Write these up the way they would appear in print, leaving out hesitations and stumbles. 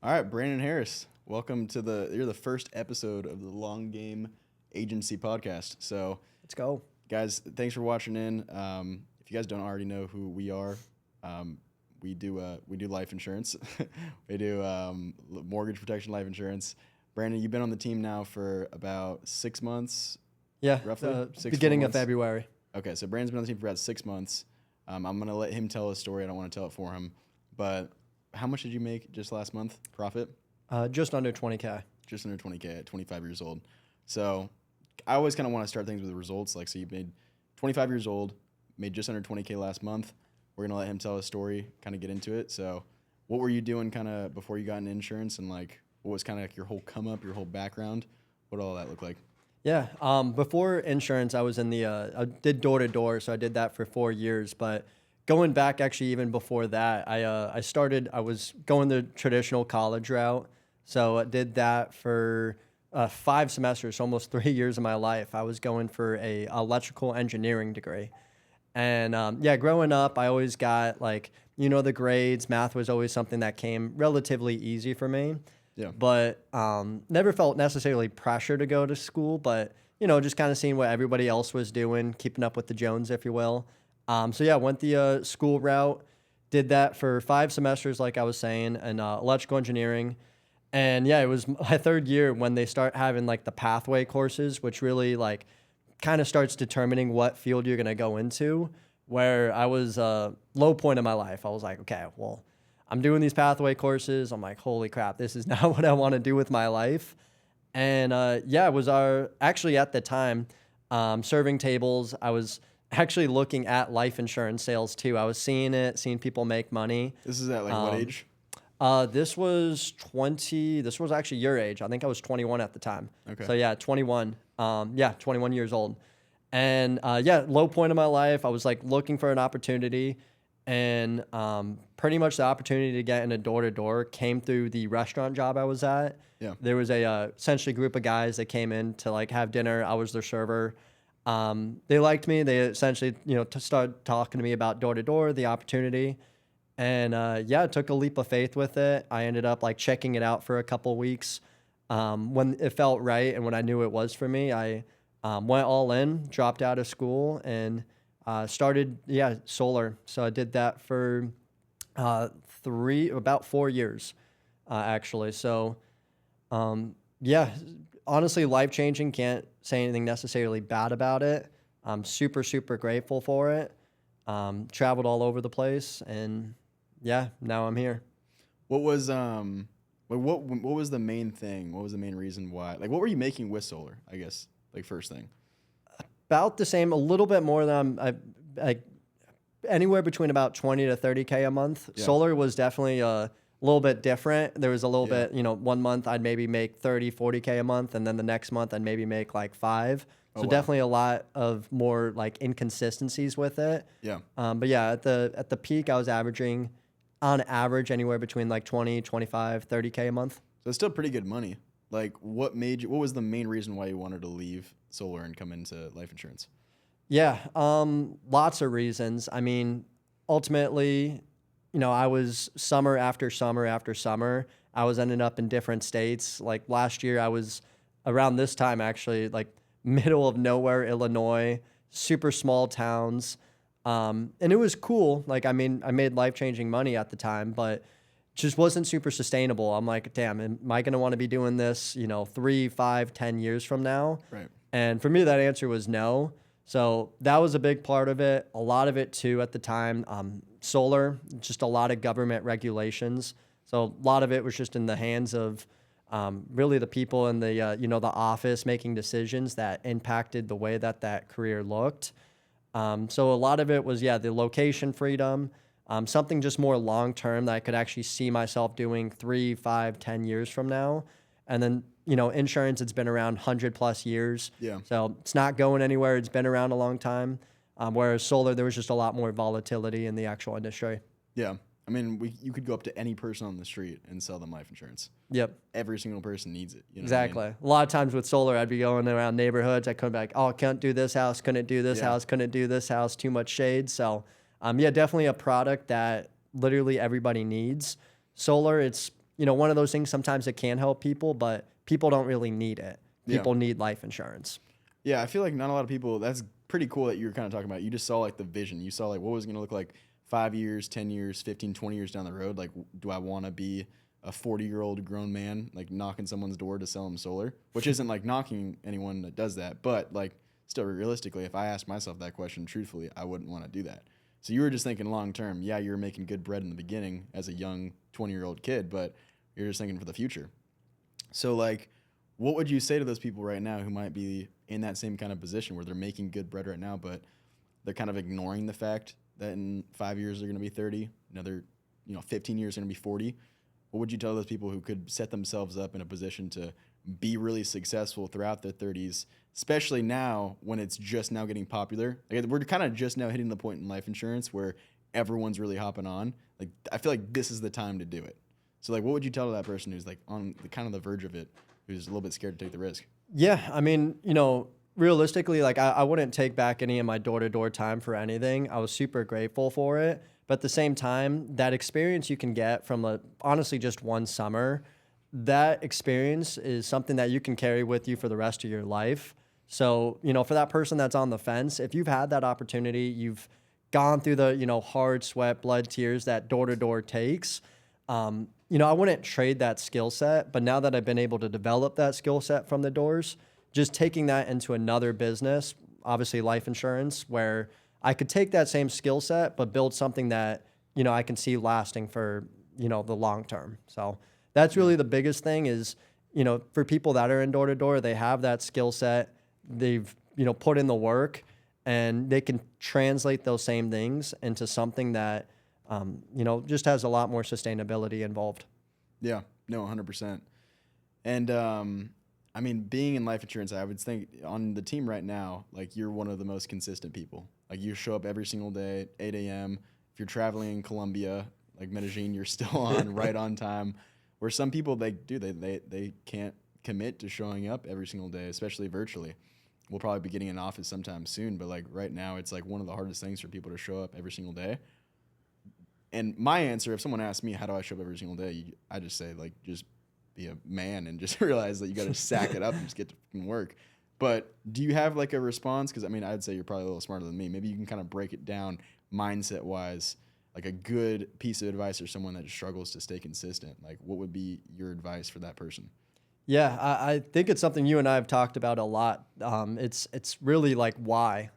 All right, Brandon Harris, welcome to you're the first episode of the Long Game Agency podcast. So, Let's go. guys, thanks for watching in. If you guys don't already know who we are, we do life insurance. We do mortgage protection, life insurance. Brandon, you've been on the team now for about 6 months. Yeah, roughly beginning of February. Okay, so Brandon's been on the team for about 6 months. I'm gonna let him tell his story. I don't want to tell it for him, but how much did you make just last month? Profit? Just under 20K. Just under 20K at 25 years old. So I always kind of want to start things with results. Like, so you made 25 years old, made just under 20K last month. We're going to let him tell his story, kind of get into it. So what were you doing kind of before you got into insurance, and like what was kind of like your whole come up, your whole background? What did all that look like? Yeah, before insurance, I was in I did door to door, so I did that for 4 years. But going back, actually, even before that, I was going the traditional college route. So I did that for 5 semesters, so almost 3 years of my life. I was going for a electrical engineering degree. And growing up, I always got the grades. Math was always something that came relatively easy for me. Yeah. But never felt necessarily pressure to go to school, but, just kind of seeing what everybody else was doing, keeping up with the Jones, if you will. Went the school route, did that for 5 semesters, like I was saying, in electrical engineering. And it was my 3rd year when they start having the pathway courses, which really kind of starts determining what field you're going to go into, where I was low point in my life. I was like, okay, well, I'm doing these pathway courses. I'm like, holy crap, this is not what I want to do with my life. And it was actually at the time, serving tables. I was actually looking at life insurance sales too. I was seeing people make money. This is at what age? This was actually your age. I think I was 21 at the time. Okay. So 21. 21 years old. And low point in my life. I was looking for an opportunity, and pretty much the opportunity to get into door to door came through the restaurant job I was at. Yeah. There was essentially group of guys that came in to have dinner. I was their server. They liked me. They essentially, to start talking to me about door to door, the opportunity. And it took a leap of faith with it. I ended up checking it out for a couple weeks. When it felt right and when I knew it was for me, I went all in, dropped out of school, and started solar. So I did that for about 4 years, actually. So honestly, life changing. Can't say anything necessarily bad about it. I'm super, super grateful for it. Traveled all over the place, and now I'm here. What was what was the main thing? What was the main reason why? What were you making with solar? I guess first thing. About the same, a little bit more than anywhere between about 20 to 30K a month. Yeah. Solar was definitely a little bit different. There was a little bit, 1 month I'd maybe make 30, 40K a month, and then the next month I'd maybe make 5. So definitely a lot of more inconsistencies with it. Yeah. At the peak I was averaging on average anywhere between 20, 25, 30K a month. So it's still pretty good money. What was the main reason why you wanted to leave solar and come into life insurance? Yeah, lots of reasons. I mean, ultimately, I was summer after summer after summer. I was ending up in different states. Last year, I was around this time, actually, middle of nowhere, Illinois, super small towns. And it was cool. I made life-changing money at the time, but just wasn't super sustainable. I'm like, damn, am I going to want to be doing this, 3, 5, 10 years from now? Right. And for me, that answer was no. So that was a big part of it. A lot of it too at the time, solar, just a lot of government regulations. So a lot of it was just in the hands of really the people in the office making decisions that impacted the way that career looked. So a lot of it was the location freedom, something just more long term that I could actually see myself doing 3, 5, 10 years from now. And then insurance, it's been around 100+ years. Yeah. So it's not going anywhere. It's been around a long time. Whereas solar, there was just a lot more volatility in the actual industry. Yeah. I mean, you could go up to any person on the street and sell them life insurance. Yep. Every single person needs it. You know Exactly. what I mean? A lot of times with solar, I'd be going around neighborhoods. I couldn't be like, oh, can't do this house, couldn't do this house, couldn't do this house, too much shade. So, definitely a product that literally everybody needs. Solar, it's one of those things, sometimes it can help people, but people don't really need it. Yeah. People need life insurance. Yeah, I feel like not a lot of people, that's pretty cool that you're kind of talking about. You just saw like the vision. You saw like what was going to look like 5 years, 10 years, 15, 20 years down the road. Like, do I want to be a 40-year-old grown man, like knocking someone's door to sell them solar? Which isn't like knocking anyone that does that. But like still realistically, if I asked myself that question truthfully, I wouldn't want to do that. So you were just thinking long term. Yeah, you're making good bread in the beginning as a young 20-year-old kid, but you're just thinking for the future. So like, what would you say to those people right now who might be in that same kind of position where they're making good bread right now, but they're kind of ignoring the fact that in 5 years they're going to be 30, another 15 years they're going to be 40? What would you tell those people who could set themselves up in a position to be really successful throughout their 30s, especially now when it's just now getting popular? Like, we're kind of just now hitting the point in life insurance where everyone's really hopping on. Like, I feel like this is the time to do it. So like, what would you tell that person who's like on the kind of the verge of it, who's a little bit scared to take the risk? Yeah, I mean, realistically, like I wouldn't take back any of my door-to-door time for anything. I was super grateful for it. But at the same time, that experience you can get from honestly just one summer, that experience is something that you can carry with you for the rest of your life. So, for that person that's on the fence, if you've had that opportunity, you've gone through the, hard sweat, blood, tears that door-to-door takes, I wouldn't trade that skill set. But now that I've been able to develop that skill set from the doors, just taking that into another business, obviously life insurance, where I could take that same skill set, but build something that, I can see lasting for, the long term. So that's really the biggest thing is, for people that are in door to door, they have that skill set, they've, put in the work, and they can translate those same things into something that, just has a lot more sustainability involved. Yeah, no, 100%. And, I mean, being in life insurance, I would think on the team right now, like you're one of the most consistent people. Like you show up every single day at 8 a.m. If you're traveling in Colombia, like Medellin, you're still on right on time. Where some people, they can't commit to showing up every single day, especially virtually. We'll probably be getting an office sometime soon, but like right now, it's like one of the hardest things for people to show up every single day. And my answer, if someone asks me, how do I show up every single day? I just say like, just be a man and just realize that you got to sack it up and just get to work. But do you have like a response? Because I mean, I'd say you're probably a little smarter than me. Maybe you can kind of break it down mindset wise, like a good piece of advice for someone that struggles to stay consistent. Like what would be your advice for that person? Yeah, I think it's something you and I have talked about a lot. It's really like why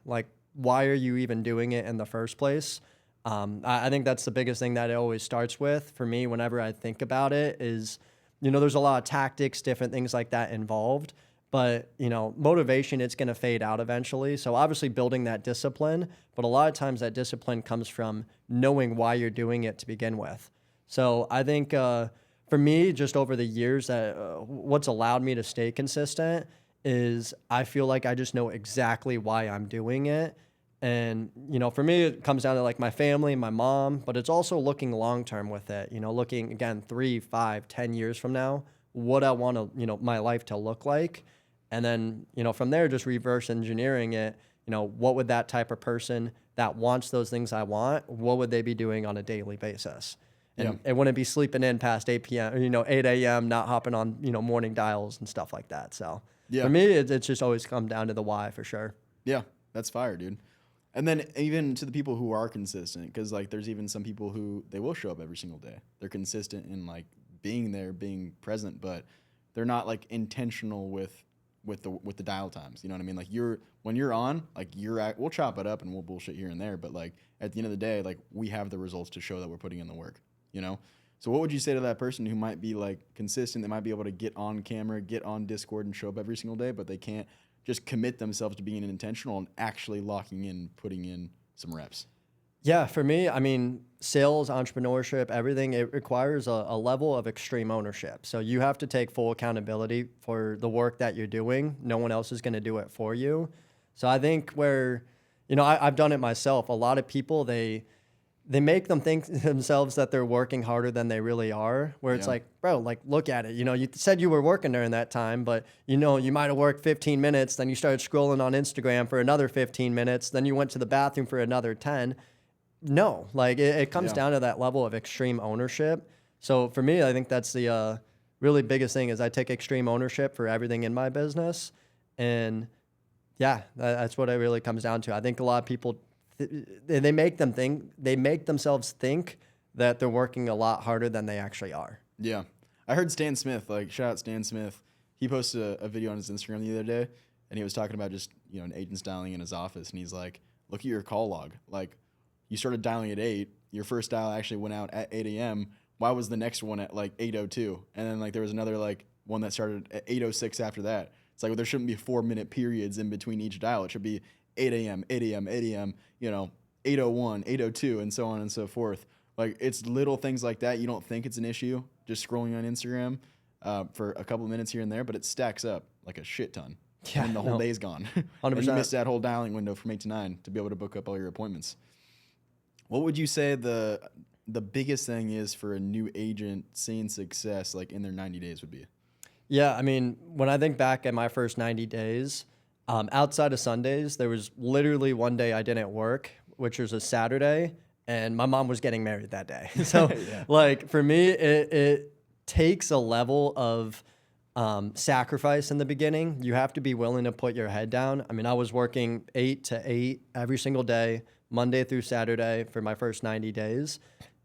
are you even doing it in the first place? I think that's the biggest thing that it always starts with for me whenever I think about it is, there's a lot of tactics, different things like that involved, but, motivation, it's going to fade out eventually. So obviously building that discipline, but a lot of times that discipline comes from knowing why you're doing it to begin with. So I think for me, just over the years, what's allowed me to stay consistent is I feel like I just know exactly why I'm doing it. And, for me, it comes down to like my family, my mom, but it's also looking long-term with it, looking again, 3, 5, 10 years from now, what I want to, my life to look like. And then, from there, just reverse engineering it, what would that type of person that wants those things I want, what would they be doing on a daily basis? And it wouldn't be sleeping in past 8 p.m., 8 a.m., not hopping on, morning dials and stuff like that. So for me, it's just always come down to the why for sure. Yeah, that's fire, dude. And then even to the people who are consistent, because like there's even some people who they will show up every single day. They're consistent in like being there, being present, but they're not like intentional with the dial times. You know what I mean? Like when you're on, like we'll chop it up and we'll bullshit here and there, but like at the end of the day, like we have the results to show that we're putting in the work. So what would you say to that person who might be like consistent? They might be able to get on camera, get on Discord, and show up every single day, but they can't just commit themselves to being intentional and actually locking in, putting in some reps? Yeah, for me, I mean, sales, entrepreneurship, everything, it requires a level of extreme ownership. So you have to take full accountability for the work that you're doing. No one else is going to do it for you. So I think where, I've done it myself. A lot of people, they make them think themselves that they're working harder than they really are, where it's like, bro, like, look at it. You said you were working during that time, but, you might have worked 15 minutes, then you started scrolling on Instagram for another 15 minutes, then you went to the bathroom for another 10. No, like, it comes down to that level of extreme ownership. So for me, I think that's the really biggest thing is I take extreme ownership for everything in my business. And yeah, that's what it really comes down to. I think a lot of people, they make themselves think that they're working a lot harder than they actually are. Yeah. I heard Stan Smith, like, shout out Stan Smith. He posted a video on his Instagram the other day, and he was talking about just, an agent's dialing in his office, and he's like, look at your call log. Like, you started dialing at 8. Your first dial actually went out at 8 a.m. Why was the next one at, like, 8:02? And then, like, there was another, like, one that started at 8:06 after that. It's like, well, there shouldn't be 4-minute periods in between each dial. It should be 8 a.m., 8 a.m., 8 a.m., 8:01, 8:02, and so on and so forth. Like, it's little things like that. You don't think it's an issue just scrolling on Instagram for a couple of minutes here and there, but it stacks up like a shit ton. Yeah, And the whole day's gone. 100%. And you missed that whole dialing window from 8 to 9 to be able to book up all your appointments. What would you say the biggest thing is for a new agent seeing success like in their 90 days would be? Yeah, I mean, when I think back at my first 90 days, outside of Sundays, there was literally one day I didn't work, which was a Saturday, and my mom was getting married that day. So, Yeah. like, for me, it takes a level of sacrifice in the beginning. You have to be willing to put your head down. I mean, I was working 8 to 8 every single day, Monday through Saturday for my first 90 days.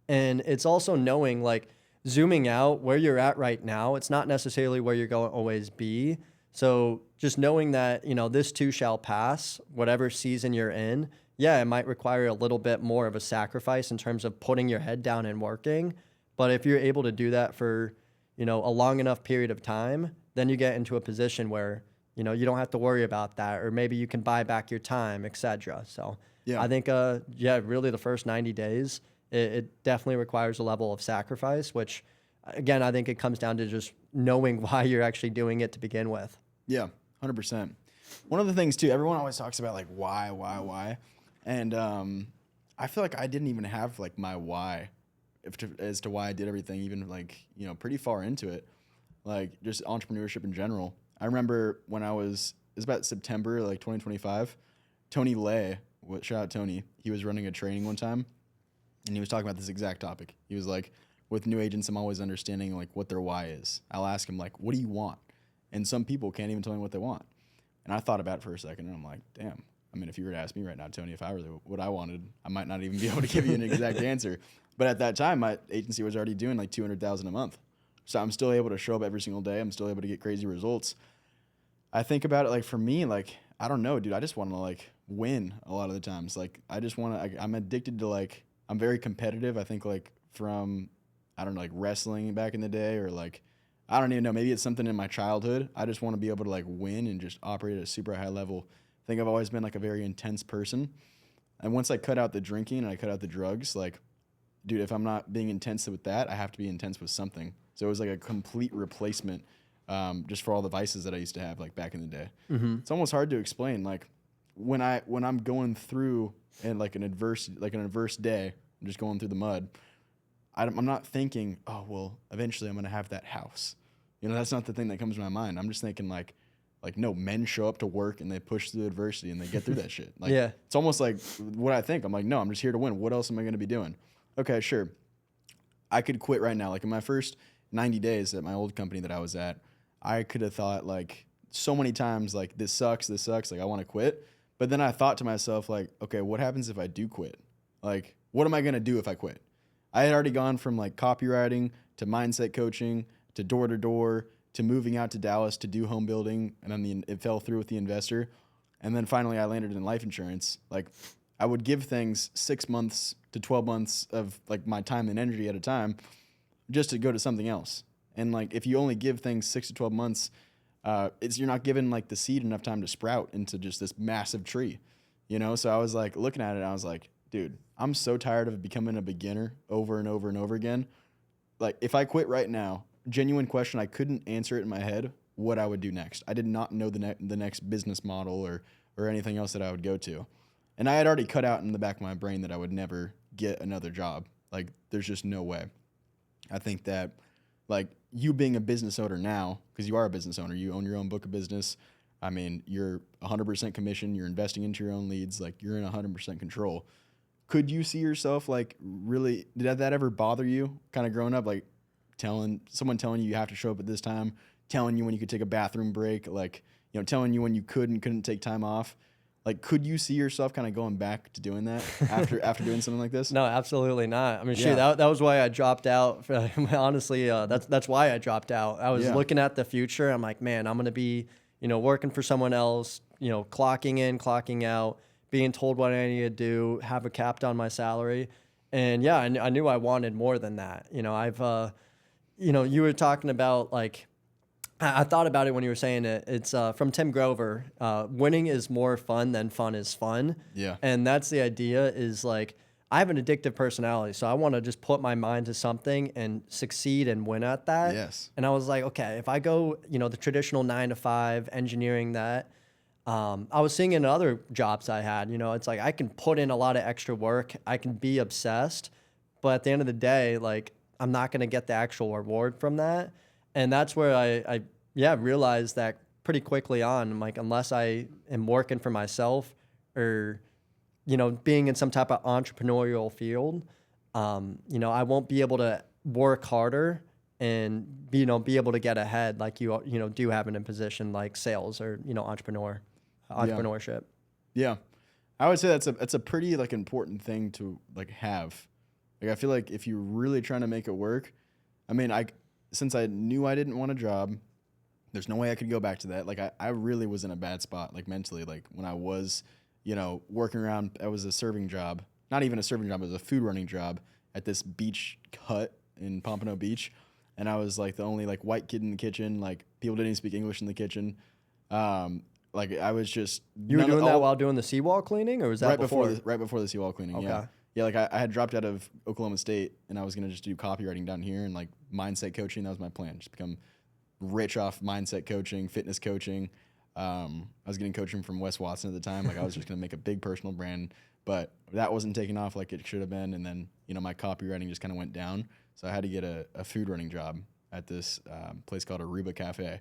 And it's also knowing, like, zooming out where you're at right now, it's not necessarily where you're going to always be. So just knowing that, this too shall pass, whatever season you're in, yeah, it might require a little bit more of a sacrifice in terms of putting your head down and working. But if you're able to do that for, a long enough period of time, then you get into a position where, you don't have to worry about that, or maybe you can buy back your time, etc. So Yeah. I think, really the first 90 days, it definitely requires a level of sacrifice, which, again, I think it comes down to just knowing why you're actually doing it to begin with. Yeah, 100%. One of the things, too, everyone always talks about, like, why? And I feel like I didn't even have, like, my why as to why I did everything, even, like, pretty far into it, like, just entrepreneurship in general. I remember when it was about September, like, 2025, Tony Lay, shout out Tony, he was running a training one time, and he was talking about this exact topic. He was like, with new agents, I'm always understanding, like, what their why is. I'll ask them, like, what do you want? And some people can't even tell me what they want. And I thought about it for a second, and I'm like, damn. I mean, if you were to ask me right now, Tony, if I were what I wanted, I might not even be able to give you an exact answer. But at that time, my agency was already doing like $200,000 a month. So I'm still able to show up every single day. I'm still able to get crazy results. I think about it, like, for me, like, I don't know, dude. I just want to, like, win a lot of the times. Like, I just want to, I'm addicted to, like, I'm very competitive. I think, like, from, I don't know, like, wrestling back in the day, or, like, I don't even know. Maybe it's something in my childhood. I just want to be able to, like, win and just operate at a super high level. I think I've always been, like, a very intense person. And once I cut out the drinking and I cut out the drugs, like, dude, if I'm not being intense with that, I have to be intense with something. So it was like a complete replacement just for all the vices that I used to have, like, back in the day. Mm-hmm. It's almost hard to explain. Like, when I'm going through and like an adverse day, I'm just going through the mud. I'm not thinking, oh, well, eventually I'm going to have that house. That's not the thing that comes to my mind. I'm just thinking, like, no, men show up to work and they push through adversity and they get through that shit. Like, Yeah. It's almost like what I think. I'm like, no, I'm just here to win. What else am I going to be doing? Okay, sure. I could quit right now. Like, in my first 90 days at my old company that I was at, I could have thought, like, so many times, like, this sucks. Like, I want to quit. But then I thought to myself, like, okay, what happens if I do quit? Like, what am I going to do if I quit? I had already gone from, like, copywriting to mindset coaching to door-to-door to moving out to Dallas to do home building, and then it fell through with the investor. And then finally I landed in life insurance. Like, I would give things 6 months to 12 months of, like, my time and energy at a time just to go to something else. And, like, if you only give things 6 to 12 months, you're not giving, like, the seed enough time to sprout into just this massive tree, So I was, like, looking at it, and I was like, dude, I'm so tired of becoming a beginner over and over and over again. Like, if I quit right now, genuine question, I couldn't answer it in my head what I would do next. I did not know the next business model or anything else that I would go to. And I had already cut out in the back of my brain that I would never get another job. Like, there's just no way. I think that, like, you being a business owner now, because you are a business owner, you own your own book of business. I mean, you're 100% commission. You're investing into your own leads. Like, you're in 100% control. Could you see yourself, like, really, did that ever bother you kind of growing up? Like, someone telling you have to show up at this time, telling you when you could take a bathroom break, like, you know, telling you when you could and couldn't take time off. Like, could you see yourself kind of going back to doing that after doing something like this? No, absolutely not. I mean, Yeah. shoot, that was why I dropped out. Honestly, that's why I dropped out. I was Yeah. looking at the future. I'm like, man, I'm gonna be, you know, working for someone else. You know, clocking in, clocking out, being told what I need to do, have a capped on my salary, and yeah, I knew I wanted more than that. You know, you know, you were talking about like. I thought about it when you were saying it. It's from Tim Grover. Winning is more fun than fun is fun. Yeah. And that's the idea is like, I have an addictive personality. So I want to just put my mind to something and succeed and win at that. Yes. And I was like, okay, if I go, you know, the traditional 9 to 5 engineering that, I was seeing in other jobs I had, you know, it's like I can put in a lot of extra work. I can be obsessed. But at the end of the day, like, I'm not going to get the actual reward from that. And that's where I realized that pretty quickly on. I'm like, unless I am working for myself or, you know, being in some type of entrepreneurial field, you know, I won't be able to work harder and, you know, be able to get ahead like you know, do have in a position like sales or, you know, entrepreneurship. Yeah. I would say that's a pretty like important thing to like have. Like, I feel like if you're really trying to make it work, I mean, since I knew I didn't want a job, there's no way I could go back to that. Like, I really was in a bad spot, like mentally, like when I was, you know, working around, I was a serving job, not even a serving job, it was a food running job at this beach hut in Pompano Beach. And I was like the only like white kid in the kitchen. Like, people didn't even speak English in the kitchen. Like, I was just, You were doing that while doing the seawall cleaning, or was that right before the seawall cleaning? Okay. Yeah. Yeah, like I had dropped out of Oklahoma State and I was gonna just do copywriting down here and like mindset coaching. That was my plan, just become rich off mindset coaching, fitness coaching. I was getting coaching from Wes Watson at the time. Like, I was just gonna make a big personal brand, but that wasn't taking off like it should have been. And then, you know, my copywriting just kind of went down, so I had to get a food running job at this place called Aruba Cafe.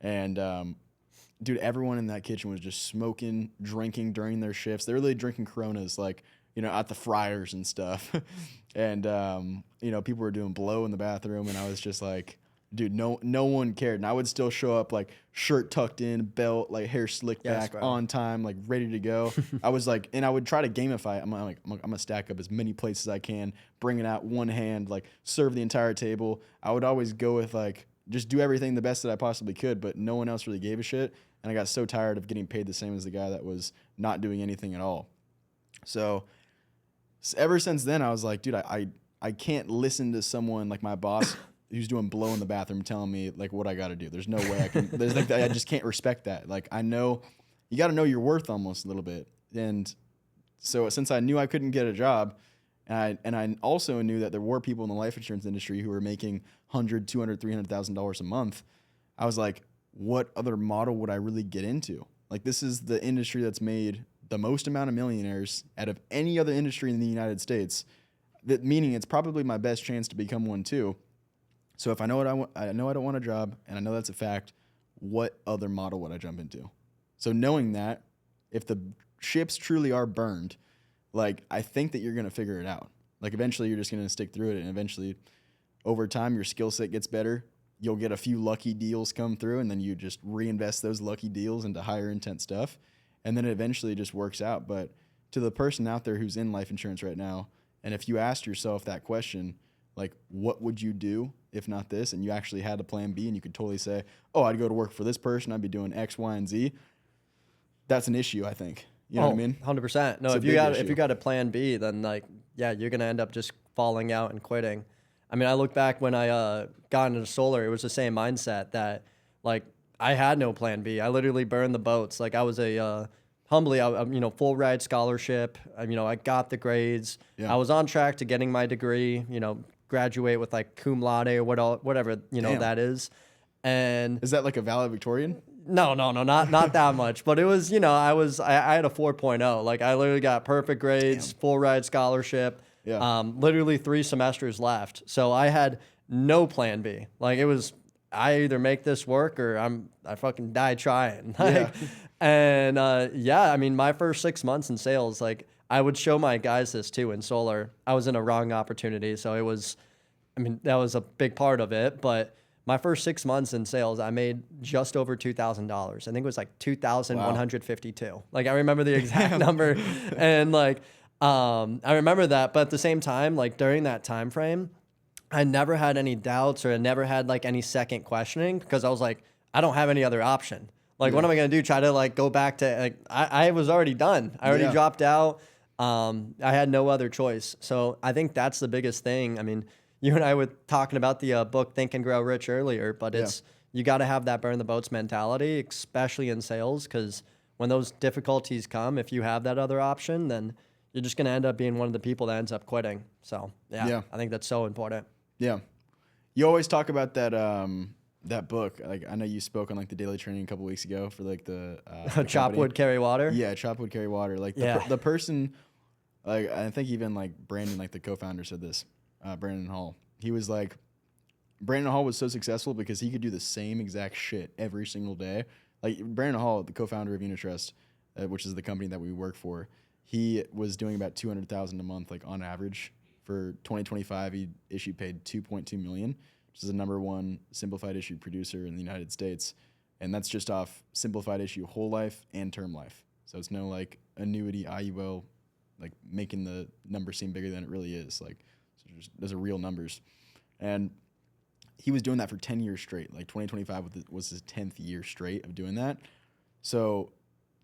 And dude, everyone in that kitchen was just smoking, drinking during their shifts. They were really drinking Coronas, like, you know, at the fryers and stuff. And, you know, people were doing blow in the bathroom. And I was just like, dude, no one cared. And I would still show up like shirt tucked in, belt, like hair slicked back, on time, like ready to go. I was like, and I would try to gamify it. I'm gonna stack up as many plates as I can, bring it out one hand, like serve the entire table. I would always go with like, just do everything the best that I possibly could, but no one else really gave a shit. And I got so tired of getting paid the same as the guy that was not doing anything at all. So ever since then, I was like, dude, I can't listen to someone like my boss who's doing blow in the bathroom telling me like what I got to do. There's no way I can. There's like, I just can't respect that. Like, I know you got to know your worth almost a little bit. And so since I knew I couldn't get a job, and I also knew that there were people in the life insurance industry who were making $100,000, $200,000, $300,000 a month, I was like, what other model would I really get into? Like, this is the industry that's made the most amount of millionaires out of any other industry in the United States. That meaning it's probably my best chance to become one too. So if I know what I want, I know I don't want a job, and I know that's a fact. What other model would I jump into? So knowing that, if the ships truly are burned, like, I think that you're gonna figure it out. Like, eventually you're just gonna stick through it, and eventually, over time, your skill set gets better. You'll get a few lucky deals come through, and then you just reinvest those lucky deals into higher intent stuff. And then it eventually just works out. But to the person out there who's in life insurance right now, and if you asked yourself that question, like, what would you do if not this? And you actually had a plan B, and you could totally say, oh, I'd go to work for this person. I'd be doing X, Y, and Z. That's an issue, I think. You know what I mean? 100%. No, if you got a plan B, then like, yeah, you're going to end up just falling out and quitting. I mean, I look back when I got into solar, it was the same mindset that like, I had no plan B. I literally burned the boats. Like, I was humbly, you know, full ride scholarship. You know, I got the grades. Yeah. I was on track to getting my degree, you know, graduate with like cum laude or whatever, you know, that is. And is that like a valedictorian? No, not that much. But it was, you know, I had a 4.0. Like, I literally got perfect grades, full ride scholarship. Yeah. Literally 3 semesters left. So I had no plan B. Like, it was, I either make this work or I fucking die trying. Like, and I mean, my first 6 months in sales, like, I would show my guys this too in solar. I was in a wrong opportunity. So it was I mean, that was a big part of it, but my first 6 months in sales, I made just over $2,000. I think it was like 2,152. Like I remember the exact number, and like I remember that. But at the same time, like during that time frame, I never had any doubts, or I never had like any second questioning, because I was like, I don't have any other option. Like, what am I gonna do? Try to like go back to like I was already done. I already dropped out. I had no other choice. So I think that's the biggest thing. I mean, you and I were talking about the book Think and Grow Rich earlier, but you got to have that burn the boats mentality, especially in sales, because when those difficulties come, if you have that other option, then you're just going to end up being one of the people that ends up quitting. So I think that's so important. Yeah. You always talk about that that book. Like I know you spoke on like the daily training a couple weeks ago for like the Chop wood, carry water. Yeah, chop wood, carry water. Like the person, like I think even like Brandon, like the co-founder, said this. Brandon Hall. He was like, Brandon Hall was so successful because he could do the same exact shit every single day. Like Brandon Hall, the co-founder of Unitrust, which is the company that we work for, he was doing about $200,000 a month, like on average. For 2025, he paid $2.2 million, which is the #1 simplified issue producer in the United States, and that's just off simplified issue whole life and term life. So it's no like annuity IUL, like making the number seem bigger than it really is. Like so those are real numbers, and he was doing that for 10 years straight. Like 2025 was his 10th year straight of doing that. So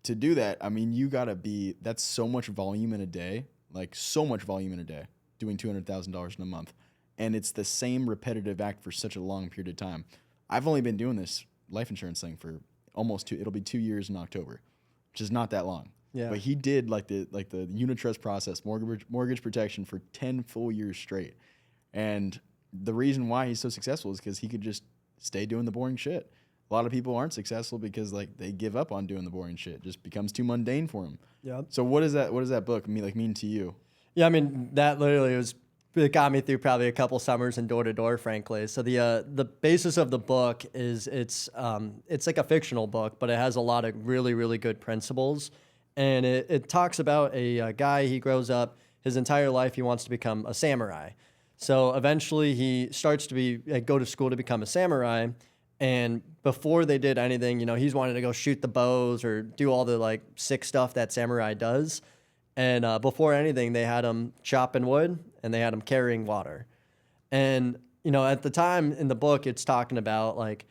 to do that, I mean, you gotta be. That's so much volume in a day, like so much volume in a day, doing $200,000 in a month. And it's the same repetitive act for such a long period of time. I've only been doing this life insurance thing for it'll be 2 years in October, which is not that long. Yeah. But he did like the Unitrust process, mortgage protection for 10 full years straight. And the reason why he's so successful is because he could just stay doing the boring shit. A lot of people aren't successful because like they give up on doing the boring shit. It just becomes too mundane for them. Yeah. So what does that book mean to you? Yeah, I mean, that literally it got me through probably a couple summers in door to door, frankly. So the basis of the book is it's like a fictional book, but it has a lot of really, really good principles. And it talks about a guy, he grows up, his entire life he wants to become a samurai. So eventually he starts to go to school to become a samurai. And before they did anything, he's wanted to go shoot the bows or do all the like sick stuff that samurai does. And before anything, they had him chopping wood and they had him carrying water. And, at the time in the book, it's talking about like,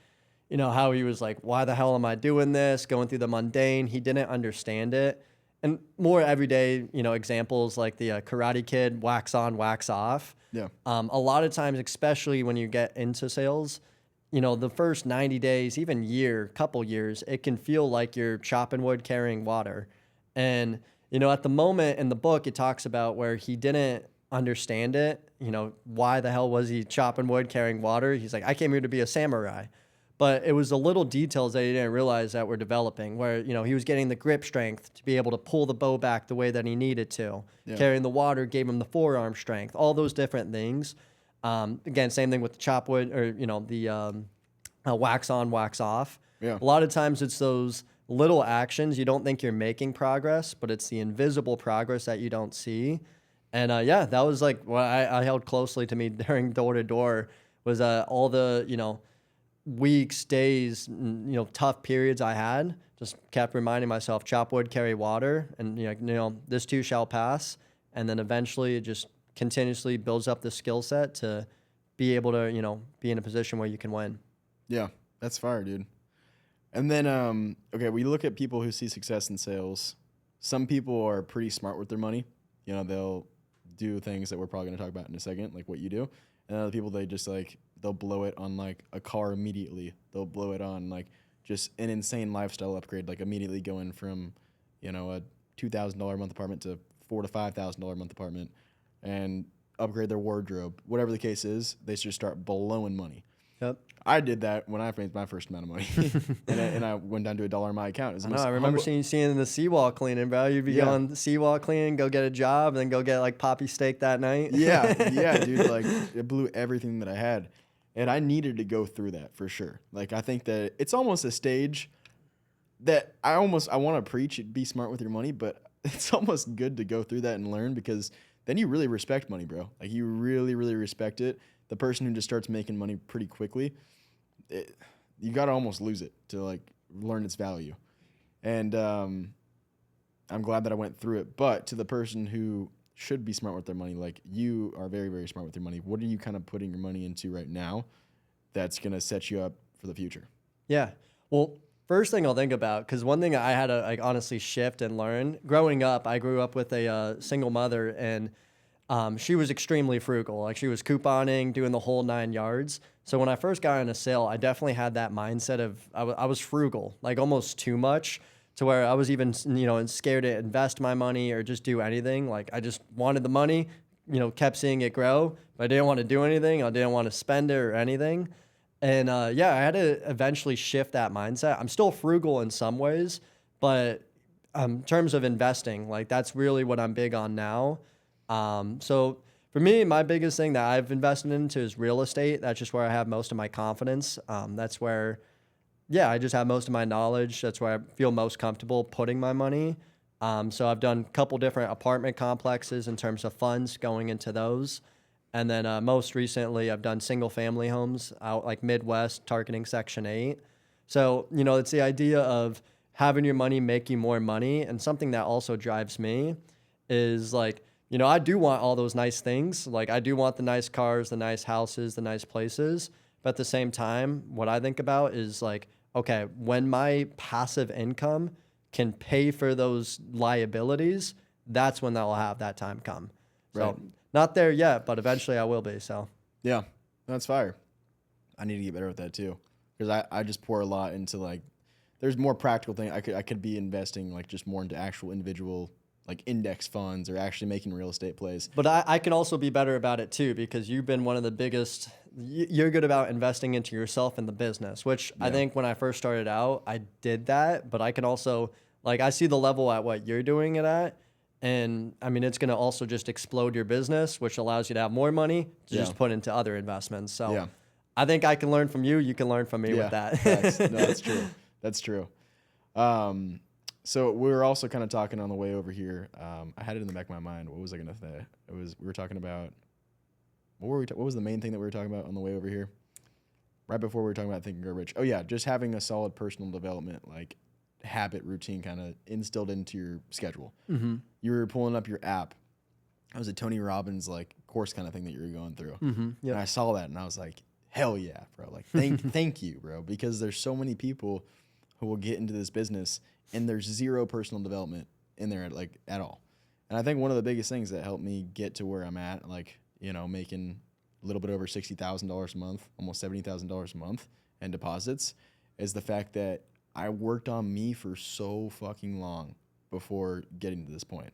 how he was like, why the hell am I doing this? Going through the mundane. He didn't understand it. And more everyday, examples like the Karate Kid, wax on, wax off. Yeah. A lot of times, especially when you get into sales, the first 90 days, even couple years, it can feel like you're chopping wood, carrying water. And, at the moment in the book, it talks about where he didn't understand it. Why the hell was he chopping wood, carrying water? He's like, I came here to be a samurai. But it was the little details that he didn't realize that were developing, where, he was getting the grip strength to be able to pull the bow back the way that he needed to. Yeah. Carrying the water gave him the forearm strength, all those different things. Again, same thing with the chop wood or, the wax on, wax off. Yeah. A lot of times it's those little actions. You don't think you're making progress, but it's the invisible progress that you don't see. And that was like what I held closely to me during door to door was all the, weeks, days, tough periods I had. Just kept reminding myself, chop wood, carry water, and this too shall pass. And then eventually it just continuously builds up the skill set to be able to, be in a position where you can win. Yeah, that's fire, dude. And then, we look at people who see success in sales. Some people are pretty smart with their money. They'll do things that we're probably going to talk about in a second, like what you do. And other people, they'll blow it on like a car immediately. They'll blow it on like just an insane lifestyle upgrade, like immediately going from, a $2,000 a month apartment to $4,000 to $5,000 a month apartment and upgrade their wardrobe. Whatever the case is, they just start blowing money. Yep. I did that when I made my first amount of money, and I went down to $1 in my account. I remember seeing in the seawall cleaning, bro. You'd be going seawall cleaning, go get a job, and then go get like poppy steak that night. Yeah, dude. Like it blew everything that I had, and I needed to go through that for sure. Like I think that it's almost a stage that I want to preach. Be smart with your money, but it's almost good to go through that and learn because then you really respect money, bro. Like you really, really respect it. the person who just starts making money pretty quickly, you got to almost lose it to like learn its value. And I'm glad that I went through it. But to the person who should be smart with their money, like you are very, very smart with your money. What are you kind of putting your money into right now that's going to set you up for the future? Yeah. Well, first thing I'll think about, because one thing I had to like honestly shift and learn growing up, I grew up with a single mother, and she was extremely frugal. Like she was couponing, doing the whole 9 yards. So when I first got on a sale, I definitely had that mindset of I was frugal, like almost too much, to where I was even scared to invest my money or just do anything. Like I just wanted the money, kept seeing it grow, but I didn't want to do anything. I didn't want to spend it or anything. And I had to eventually shift that mindset. I'm still frugal in some ways, but in terms of investing, like that's really what I'm big on now. So for me, my biggest thing that I've invested into is real estate. That's just where I have most of my confidence. That's where, I just have most of my knowledge. That's where I feel most comfortable putting my money. So I've done a couple different apartment complexes in terms of funds going into those. And then most recently, I've done single family homes out like Midwest, targeting Section 8. So, it's the idea of having your money make you more money. And something that also drives me is like, I do want all those nice things. Like I do want the nice cars, the nice houses, the nice places. But at the same time, what I think about is like, okay, when my passive income can pay for those liabilities, that's when that will have that time come. Right. So not there yet, but eventually I will be. So Yeah, that's fire. I need to get better with that too, because I just pour a lot into like, there's more practical thing. I could be investing like just more into actual individual like index funds or actually making real estate plays. But I can also be better about it too, because you've been one of the biggest. You're good about investing into yourself and the business, which I think when I first started out, I did that. But I can also, like, I see the level at what you're doing it at. And I mean, it's going to also just explode your business, which allows you to have more money to just put into other investments. So I think I can learn from you. You can learn from me with that. That's true. That's true. So we were also kind of talking on the way over here. I had it in the back of my mind. What was I going to say? We were talking about, what was the main thing that we were talking about on the way over here? Right before we were talking about Think and Grow Rich. Oh yeah, just having a solid personal development, like habit routine kind of instilled into your schedule. Mm-hmm. You were pulling up your app. That was a Tony Robbins like course kind of thing that you were going through. Mm-hmm. Yep. And I saw that and I was like, hell yeah, bro. Like thank you, bro. Because there's so many people who will get into this business and there's zero personal development in there at all. And I think one of the biggest things that helped me get to where I'm at, like, making a little bit over $60,000 a month, almost $70,000 a month in deposits, is the fact that I worked on me for so fucking long before getting to this point.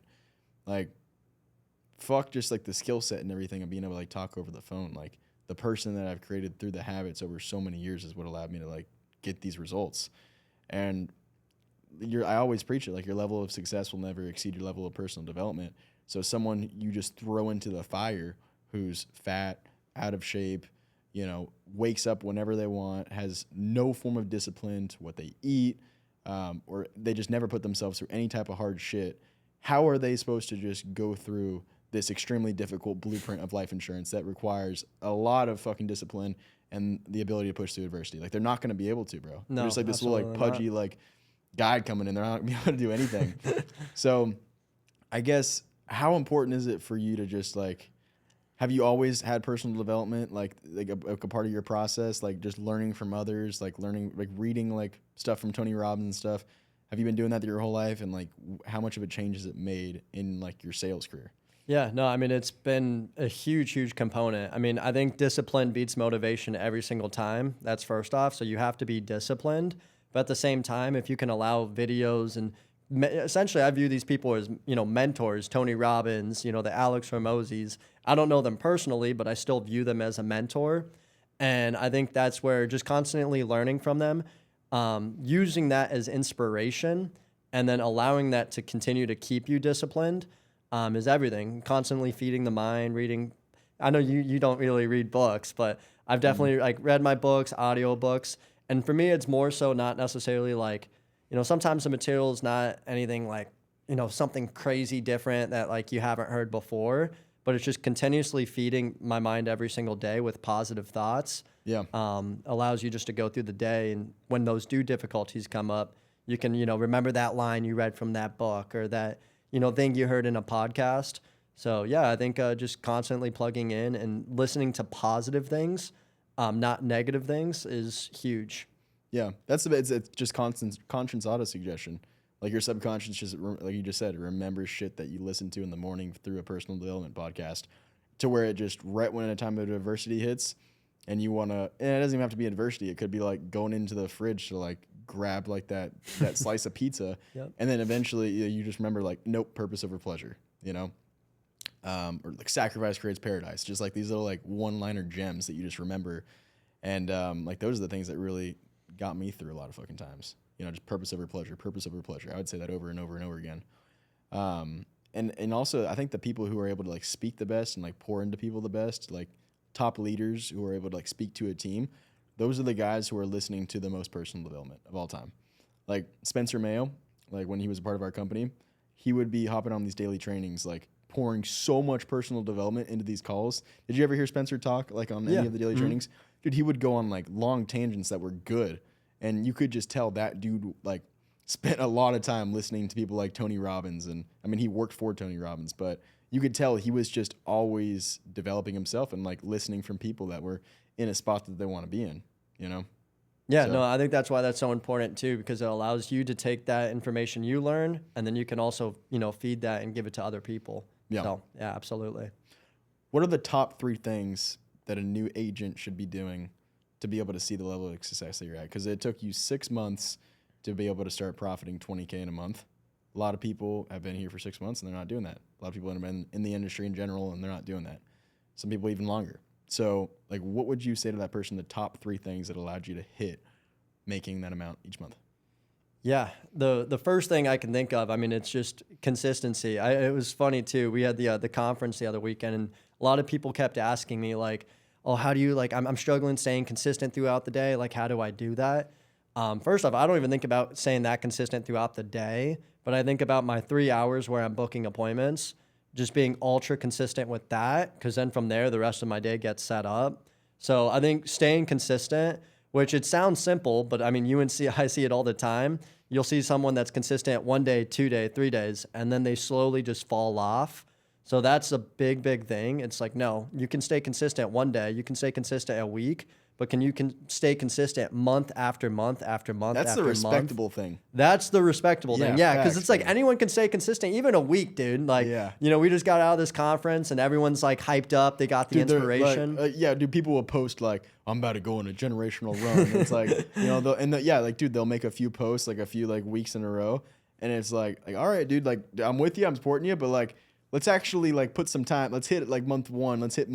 Like, fuck just like the skill set and everything of being able to like talk over the phone. Like the person that I've created through the habits over so many years is what allowed me to like get these results. And I always preach it, like your level of success will never exceed your level of personal development. So someone you just throw into the fire who's fat, out of shape, wakes up whenever they want, has no form of discipline to what they eat, or they just never put themselves through any type of hard shit. How are they supposed to just go through this extremely difficult blueprint of life insurance that requires a lot of fucking discipline and the ability to push through adversity? Like, they're not going to be able to, bro. No, they're just like this little like pudgy like guide coming in. They're not going to be able to do anything. So I guess how important is it for you to just like, have you always had personal development like a part of your process, like just learning from others, like learning, like reading like stuff from Tony Robbins and stuff? Have you been doing that your whole life? And like, how much of a change has it made in like your sales career? Yeah, no, I mean, it's been a huge, huge component. I mean, I think discipline beats motivation every single time. That's first off. So you have to be disciplined. But at the same time, if you can allow videos and essentially I view these people as, mentors, Tony Robbins, the Alex Hormozis. I don't know them personally, but I still view them as a mentor. And I think that's where just constantly learning from them, using that as inspiration and then allowing that to continue to keep you disciplined is everything. Constantly feeding the mind, reading. I know you don't really read books, but I've definitely like read my books, audio books. And for me, it's more so not necessarily like, sometimes the material is not anything like, something crazy different that like you haven't heard before. but it's just continuously feeding my mind every single day with positive thoughts. Yeah. Allows you just to go through the day, and when those difficulties come up, you can, remember that line you read from that book or that, thing you heard in a podcast. So yeah, I think just constantly plugging in and listening to positive things, not negative things, is huge. Yeah, it's just conscious auto suggestion. Like your subconscious just, like you just said, remembers shit that you listen to in the morning through a personal development podcast, to where it just right when a time of adversity hits, and you want to, and it doesn't even have to be adversity. It could be like going into the fridge to like grab like that slice of pizza, Yep. and then eventually you just remember like, nope, purpose over pleasure, or like sacrifice creates paradise. Just like these little like one-liner gems that you just remember, and like those are the things that really got me through a lot of fucking times. Just purpose over pleasure, purpose over pleasure. I would say that over and over and over again. And also I think the people who are able to like speak the best and like pour into people the best, like top leaders who are able to like speak to a team, those are the guys who are listening to the most personal development of all time. Like Spencer Mayo, like when he was a part of our company, he would be hopping on these daily trainings, like pouring so much personal development into these calls. Did you ever hear Spencer talk like on any of the daily trainings? Dude, he would go on like long tangents that were good. And you could just tell that dude like spent a lot of time listening to people like Tony Robbins. And I mean, he worked for Tony Robbins, but you could tell he was just always developing himself and like listening from people that were in a spot that they want to be in, Yeah, So- no, I think that's why that's so important too, because it allows you to take that information you learn, and then you can also, feed that and give it to other people. Yeah. So, yeah, absolutely. What are the top 3 things that a new agent should be doing to be able to see the level of success that you're at? Because it took you 6 months to be able to start profiting $20K in a month. A lot of people have been here for 6 months and they're not doing that. A lot of people have been in the industry in general and they're not doing that. Some people even longer. So, like, what would you say to that person, the top 3 things that allowed you to hit making that amount each month? Yeah, the first thing I can think of, I mean, it's just consistency. It was funny too. We had the conference the other weekend, and a lot of people kept asking me like, "Oh, how do you like?" I'm struggling staying consistent throughout the day. Like, how do I do that? First off, I don't even think about staying that consistent throughout the day, but I think about my 3 hours where I'm booking appointments, just being ultra consistent with that, because then from there, the rest of my day gets set up. So I think staying consistent, which it sounds simple, but I mean, I see it all the time. You'll see someone that's consistent 1 day, 2 day, 3 days, and then they slowly just fall off. So that's a big, big thing. It's like, no, you can stay consistent 1 day, you can stay consistent a week, but can stay consistent month after month after month That's after the month? respectable thing. That's the respectable thing. Yeah, Yeah, because facts, it's like man. anyone can stay consistent, even a week, dude. Like, Yeah. we just got out of this conference and everyone's like hyped up. They got the Dude, they're, inspiration. like, dude, people will post like, I'm about to go on a generational run. And it's like, they'll make a few posts, like a few like weeks in a row. And it's like, all right, dude, like I'm with you, I'm supporting you, but like, let's actually like put some time. Let's hit like month 1. Let's hit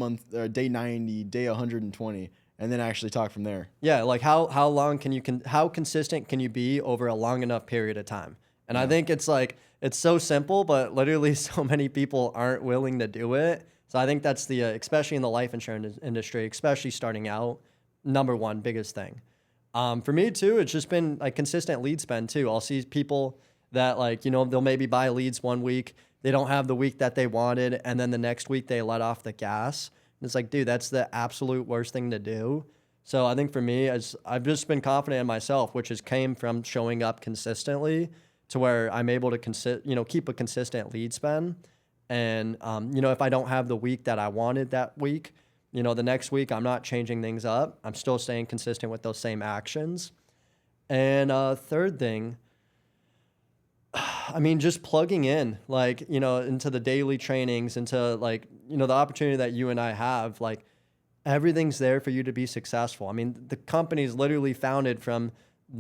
day 90, day 120, and then actually talk from there. Yeah, like how long how consistent can you be over a long enough period of time? And I think it's like, it's so simple, but literally so many people aren't willing to do it. So I think that's especially in the life insurance industry, especially starting out, number one biggest thing. For me too, it's just been like consistent lead spend too. I'll see people that like, they'll maybe buy leads 1 week, they don't have the week that they wanted, and then the next week they let off the gas. And it's like, dude, that's the absolute worst thing to do. So I think for me, I've just been confident in myself, which has came from showing up consistently to where I'm able to keep a consistent lead spend. And, if I don't have the week that I wanted that week, the next week I'm not changing things up. I'm still staying consistent with those same actions. And third thing, I mean, just plugging in, like, into the daily trainings, into like, the opportunity that you and I have, like everything's there for you to be successful. I mean, the company's literally founded from he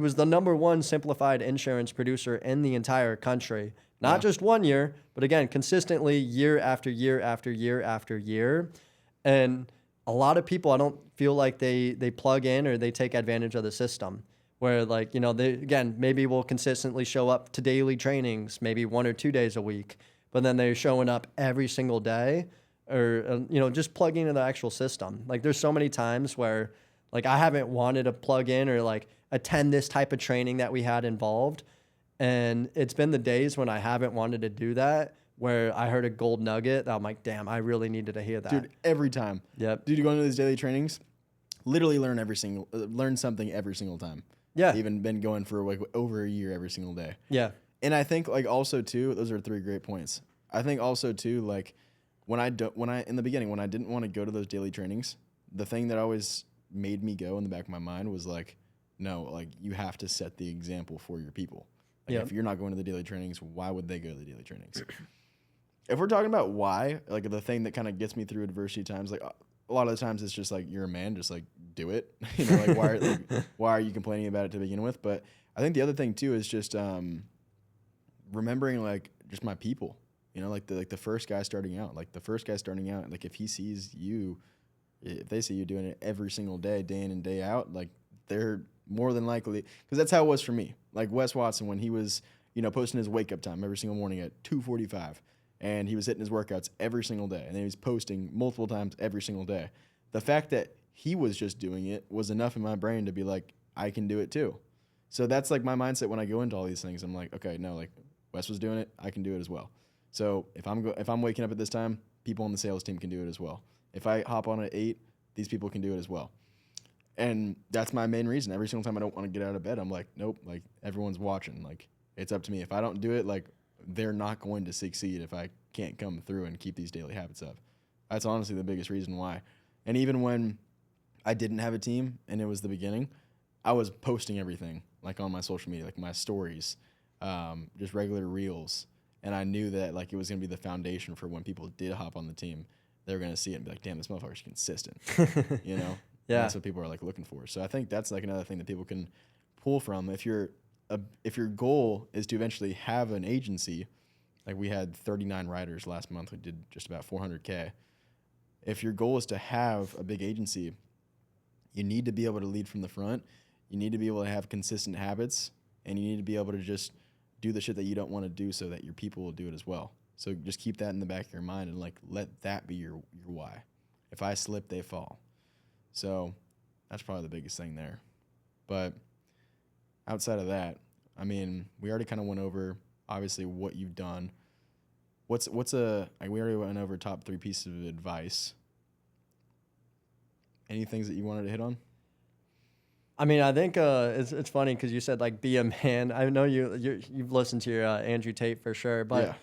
was the number 1 simplified insurance producer in the entire country. Not just 1 year, but again, consistently year after year after year after year. And a lot of people, I don't feel like they plug in or they take advantage of the system. Where like, they, again, maybe will consistently show up to daily trainings, maybe 1 or 2 days a week, but then they're showing up every single day or, just plugging into the actual system. Like there's so many times where like I haven't wanted to plug in or like attend this type of training that we had involved. And it's been the days when I haven't wanted to do that, where I heard a gold nugget that I'm like, damn, I really needed to hear that. Dude, every time. Yep. Dude, you go into these daily trainings, literally learn something every single time. Yeah. Even been going for like over a year every single day. Yeah. And I think like also too, those are 3 great points. I think also too, like when I in the beginning, when I didn't want to go to those daily trainings, the thing that always made me go in the back of my mind was like, no, like you have to set the example for your people. Like if you're not going to the daily trainings, why would they go to the daily trainings? If we're talking about why, like the thing that kind of gets me through adversity times, like a lot of the times it's just like you're a man, just like do it. You know, like why are you complaining about it to begin with? But I think the other thing too is just remembering like just my people. You know, like the first guy starting out, like if he sees you, if they see you doing it every single day, day in and day out, like they're more than likely, because that's how it was for me. Like Wes Watson, when he was, you know, posting his wake up time every single morning at 2:45, and he was hitting his workouts every single day, and then he was posting multiple times every single day. The fact that he was just doing it was enough in my brain to be like, I can do it too. So that's like my mindset when I go into all these things. I'm like, okay, no, like Wes was doing it, I can do it as well. So if I'm waking up at this time, people on the sales team can do it as well. If I hop on at 8, these people can do it as well. And that's my main reason. Every single time I don't want to get out of bed, I'm like, nope, like everyone's watching. Like it's up to me. If I don't do it, like they're not going to succeed if I can't come through and keep these daily habits up. That's honestly the biggest reason why. And even when I didn't have a team and it was the beginning, I was posting everything like on my social media, like my stories, just regular reels. And I knew that like it was going to be the foundation for when people did hop on the team, they were going to see it and be like, damn, this motherfucker's consistent, you know? Yeah. And that's what people are like looking for. So I think that's like another thing that people can pull from. If your goal is to eventually have an agency, like we had 39 riders last month, we did just about 400K. If your goal is to have a big agency, you need to be able to lead from the front. You need to be able to have consistent habits, and you need to be able to just do the shit that you don't want to do so that your people will do it as well. So just keep that in the back of your mind and like let that be your why. If I slip, they fall. So that's probably the biggest thing there. But outside of that, I mean, we already kind of went over obviously what you've done. We already went over top 3 pieces of advice. Any things that you wanted to hit on? I mean, I think it's funny because you said like be a man. I know you've listened to your Andrew Tate for sure, but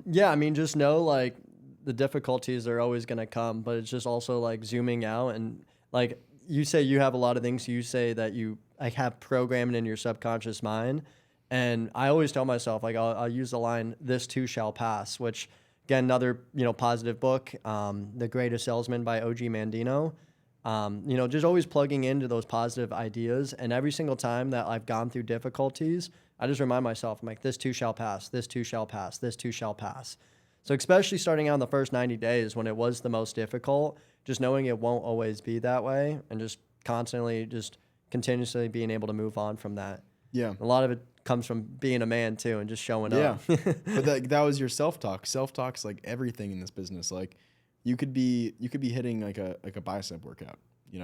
yeah, I mean, just know like the difficulties are always gonna come, but it's just also like zooming out and like you say you have a lot of things you say that you like have programmed in your subconscious mind, and I always tell myself like I'll use the line "This too shall pass," which again another positive book, The Greatest Salesman by O.G. Mandino. Just always plugging into those positive ideas. And every single time that I've gone through difficulties, I just remind myself, I'm like, this too shall pass, this too shall pass, this too shall pass. So especially starting out in the first 90 days when it was the most difficult, just knowing it won't always be that way and just constantly, just continuously being able to move on from that. Yeah. A lot of it comes from being a man too and just showing up. Yeah. But that was your self-talk. Self-talk's like everything in this business. Like, you could be hitting like a bicep workout,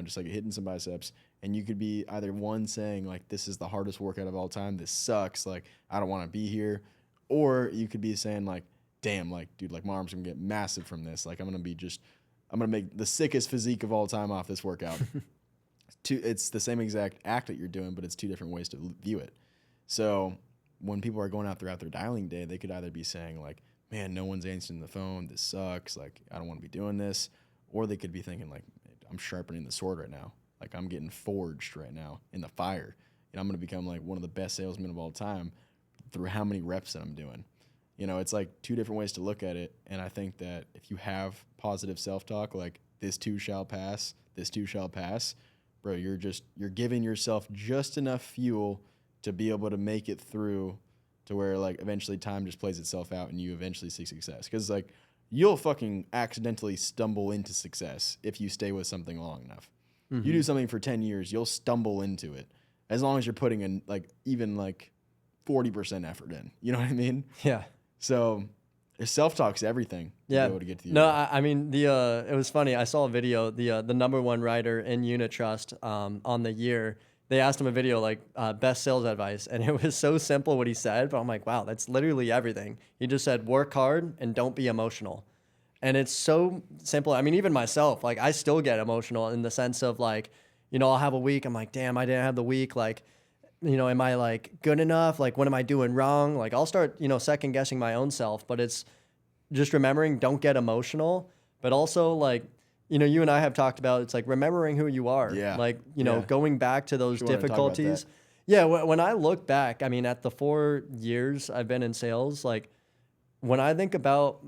just like hitting some biceps, and you could be either one saying like, this is the hardest workout of all time, this sucks, like I don't want to be here, or you could be saying like, damn, like dude, like my arms are gonna get massive from this, like I'm gonna make the sickest physique of all time off this workout. It's the same exact act that you're doing, but it's 2 different ways to view it. So when people are going out throughout their dialing day, they could either be saying like, man, no one's answering the phone, this sucks, like I don't want to be doing this, or they could be thinking like, I'm sharpening the sword right now, like I'm getting forged right now in the fire, and I'm going to become like one of the best salesmen of all time through how many reps that I'm doing. It's like 2 different ways to look at it, and I think that if you have positive self-talk, like this too shall pass, bro, you're giving yourself just enough fuel to be able to make it through to where like eventually time just plays itself out and you eventually see success. Because like you'll fucking accidentally stumble into success if you stay with something long enough. Mm-hmm. You do something for 10 years, you'll stumble into it as long as you're putting in like even like 40% effort in. You know what I mean? Yeah. So self-talk's everything. Yeah. To be able to get to the no, I mean it was funny. I saw a video. The number 1 writer in unit trust on the year they asked him a video like best sales advice, and it was so simple what he said, but I'm like, wow, that's literally everything. He just said, work hard and don't be emotional. And it's so simple. I mean, even myself, like I still get emotional in the sense of like, I'll have a week. I'm like, damn, I didn't have the week. Like, am I like good enough? Like, what am I doing wrong? Like, I'll start, second guessing my own self, but it's just remembering, don't get emotional, but also like, you and I have talked about, it's like remembering who you are. Yeah. Like, Yeah. going back to those Sure wanna talk about difficulties. that. Yeah. When I look back, I mean, at the 4 years I've been in sales, like when I think about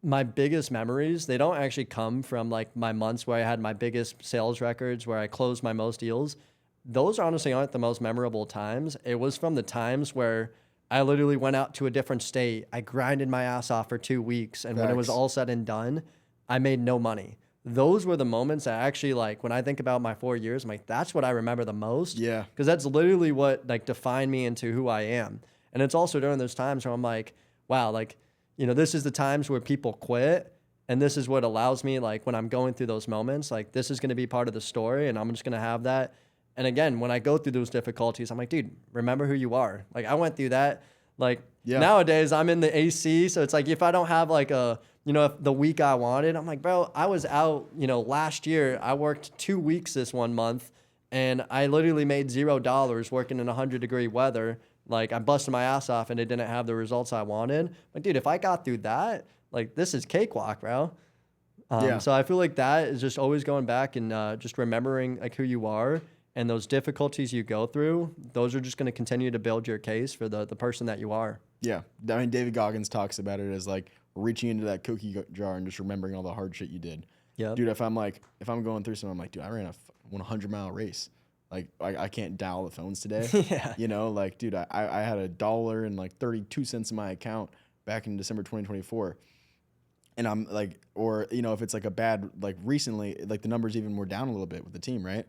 my biggest memories, they don't actually come from like my months where I had my biggest sales records, where I closed my most deals. Those honestly aren't the most memorable times. It was from the times where I literally went out to a different state. I grinded my ass off for 2 weeks. And when it was Facts. all said and done, I made no money. Those were the moments that actually, like, when I think about my 4 years, I'm like, that's what I remember the most. Yeah. Because that's literally what like defined me into who I am. And it's also during those times where I'm like, wow, like, this is the times where people quit. And this is what allows me, like, when I'm going through those moments, like, this is going to be part of the story. And I'm just going to have that. And again, when I go through those difficulties, I'm like, dude, remember who you are. Like, I went through that. Like, nowadays, I'm in the AC. So it's like, if I don't have, like, if the week I wanted, I'm like, bro, I was out, last year. I worked 2 weeks this one month. And I literally made $0 working in 100-degree weather. Like, I busted my ass off and it didn't have the results I wanted. Like, dude, if I got through that, like, this is cakewalk, bro. So I feel like that is just always going back and just remembering, like, who you are. And those difficulties you go through, those are just going to continue to build your case for the person that you are. Yeah. I mean, David Goggins talks about it as like reaching into that cookie jar and just remembering all the hard shit you did. Yeah. Dude, if I'm going through something, I'm like, dude, I ran a 100-mile race. Like, I can't dial the phones today. Yeah. Like, dude, I had $1 and like 32 cents in my account back in December 2024. And I'm like, or, if it's like a bad, like recently, like the numbers even were down a little bit with the team, right?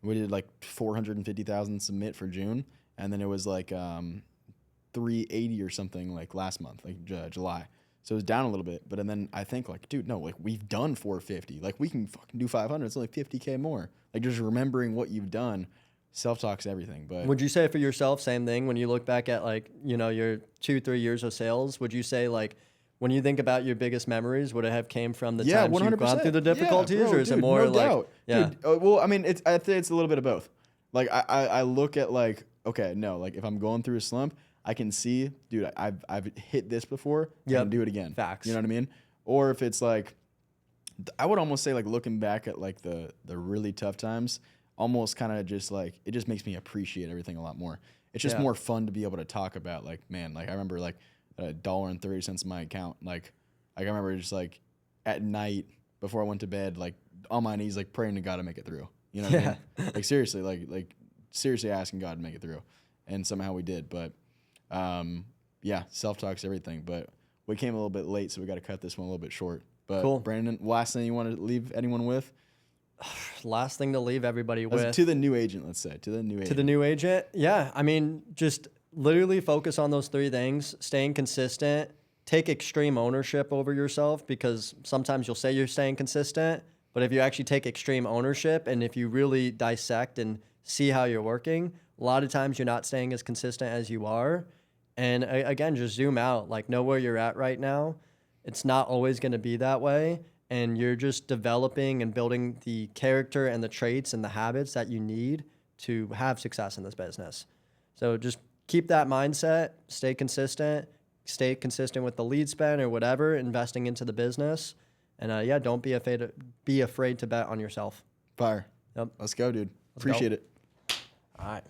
We did like 450,000 submit for June. And then it was like 380 or something like last month, like July. So it was down a little bit. But then I think like, dude, no, like we've done 450. Like we can fucking do 500. It's only 50K more. Like just remembering what you've done, self-talk's everything. But would you say for yourself, same thing, when you look back at like, your 2-3 years of sales, would you say like, when you think about your biggest memories, would it have came from the times 100%. you've gone through the difficulties, bro, or is dude, it more no like, doubt. yeah, Dude, well, I mean, I'd say it's a little bit of both. Like I look at like, okay, no, like if I'm going through a slump, I can see, dude, I've hit this before. I can do it again. Facts. You know what I mean? Or if it's like, I would almost say like looking back at like the really tough times, almost kind of just like, it just makes me appreciate everything a lot more. It's just more fun to be able to talk about like, man, like I remember like $1.30 in my account. Like I remember just like at night before I went to bed, like on my knees, like praying to God to make it through. You know what I mean? Like seriously, like seriously asking God to make it through. And somehow we did. But self-talk's everything. But we came a little bit late, so we got to cut this one a little bit short. But cool. Brandon, last thing you want to leave anyone with? Last thing to leave everybody with. To the new agent, let's say. To the new agent. Yeah. I mean, just literally focus on those 3 things, staying consistent, take extreme ownership over yourself, because sometimes you'll say you're staying consistent, but if you actually take extreme ownership and if you really dissect and see how you're working, a lot of times you're not staying as consistent as you are. And again, just zoom out, like know where you're at right now. It's not always going to be that way. And you're just developing and building the character and the traits and the habits that you need to have success in this business. So just keep that mindset, stay consistent with the lead spend or whatever, investing into the business. And don't be afraid to bet on yourself. Fire. Yep. Let's go, dude. Let's go. Appreciate it. All right.